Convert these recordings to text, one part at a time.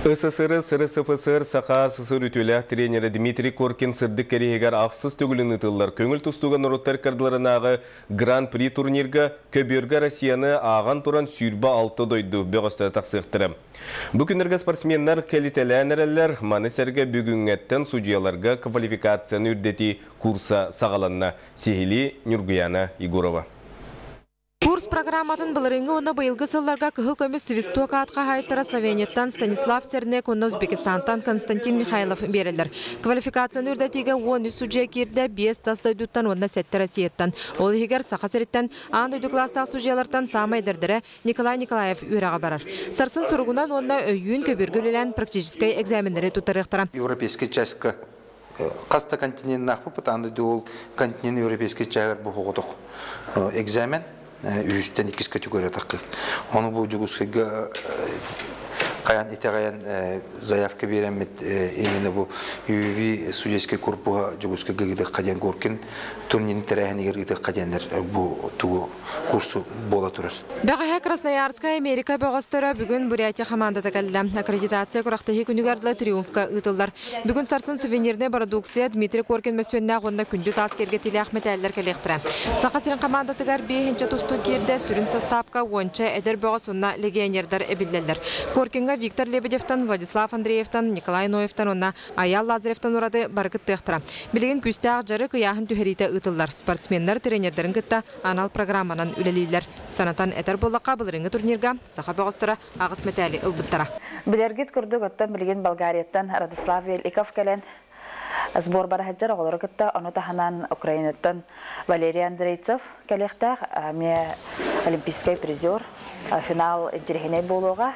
СССР, СССР, Сақа СССР ütülі тренері Дмитрий Коркин сырдық керегер ақсыз төгілін ұтылар. Көңіл тұстуған ұруттар кардыларынағы Гран-при турнирға көбергі Россияны аған тұран сүйірба 6 дойды бөғісті тақсықтыры. Бүкіндерге спортсменлер кәлітеләнерелер манысерге бүгінгеттен судьяларға квалификацияны үрдеті курса сағаланна. Сехили Нюргияна Егорова. Курс программатын былырыңғы онна байылғы сылларға күхіл көміз Свистока атқа хайттара Словениеттан Станислав Сернек, онна Узбекистантан Константин Михайлов берелер. Квалификацияны үрдетіге 10 судья керді 5 тастойдуттан онна сәтті Россияттан. Ол егер Сақасыреттен аң дөйді кластағы судьялардан самай дәрдірі Николай Николаев үйраға барар. Сарсын сұрғынан онна өйін көбіргілілен практическай экзамендері тұттарықтара. Европейский частька қаста континентнақ бұпыт, аңды ол континент европейский чағыр бұғығыдық экзамен. Үстен 2 категория тақы. Оны бұл жүгізгі қаян итағаян заявка беремет именно бұл UV судейский корпуға жүгізгі гігді қаден көркен турнирін тәрәхін егергіді қаденлер бұл тұғы курсу бола тұрар. Бәғі Красноярская Америка бөғістері бүгін Бурятия командады кәлді. Аккредитация құрақтығы күнігардылы триумфқа ұтылдар. Бүгін сарсын сувениріне продукция Дмитрий Коркин мәсуеніне ағында күнді таскерге теле Ахмет әлдер кәлектірі. Сақасырын командатығар 5-ші тұсту керді сүрін состапқа онча әдір бөға сонна легионердар әбілдерлер. Коркинға Виктор Лебедевтан, Владислав Андреевтан, Николай Ноевтан, онна Аял Лазаревтан урады барықыт тектіра. Білеген күсті ағжары қияғын түхерейті ұтылдар. Спортсменлер тренердерін күтті анал программанан үлелейлер. Санатан әтір болаққа бұлырыңы турнирға сақа бөғыстыра ағыс метәлі ұлбыттара. Білергет күрдік оттан білеген Болгарияттан Радислав Великов кәлен сбор барахаджар оғылары күтті. Оны таханан Украинаттан Валерий Андрейцев кәлектәқ. Олимпийский призер. Финал интерхеней болуға.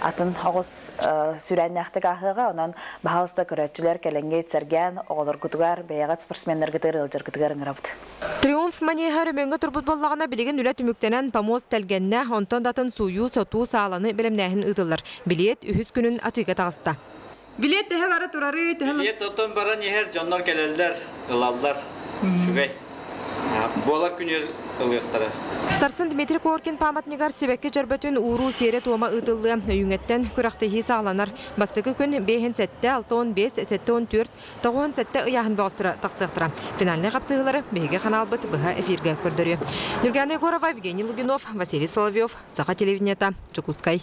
Атын оғыз сүрәнне ақтық ақыға, онан бағалысты көрәтчілер кәленге цәрген, оғылар күтігар, бәйіғат спортсменлер күтігар, ұлжар күтігар ұңырабыды. Триумф манейхар өмеңгі тұрбыт болағына білеген үлі түміктенен помоз тәлгенне, онтан датын сую, соту, сағаланы білімнәхін ұтылар. Билет үхіз күнін атыға тағыста. Билет тәхі бары тұрары, билет отын баран ехер жаннар кәлелдер, ұлалдар, шүгей. Бола күнер ұлғықтары. Сарсын Дмитрий Коркин паматнигар себекке жарбатын уру сере тома ұтылы үйіңеттен күрақтығы сағланар. Бастығы күн 5-7-6-15, 7-14, 9-7 ұяғын бағыстыра тақсықтыра. Финальный қапсығылары бейге қаналбыт бұға эфирге көрдірі. Нургияна Егорова, Евгений Лугинов, Василий Соловьев, Саха телевидениета, Чукускай.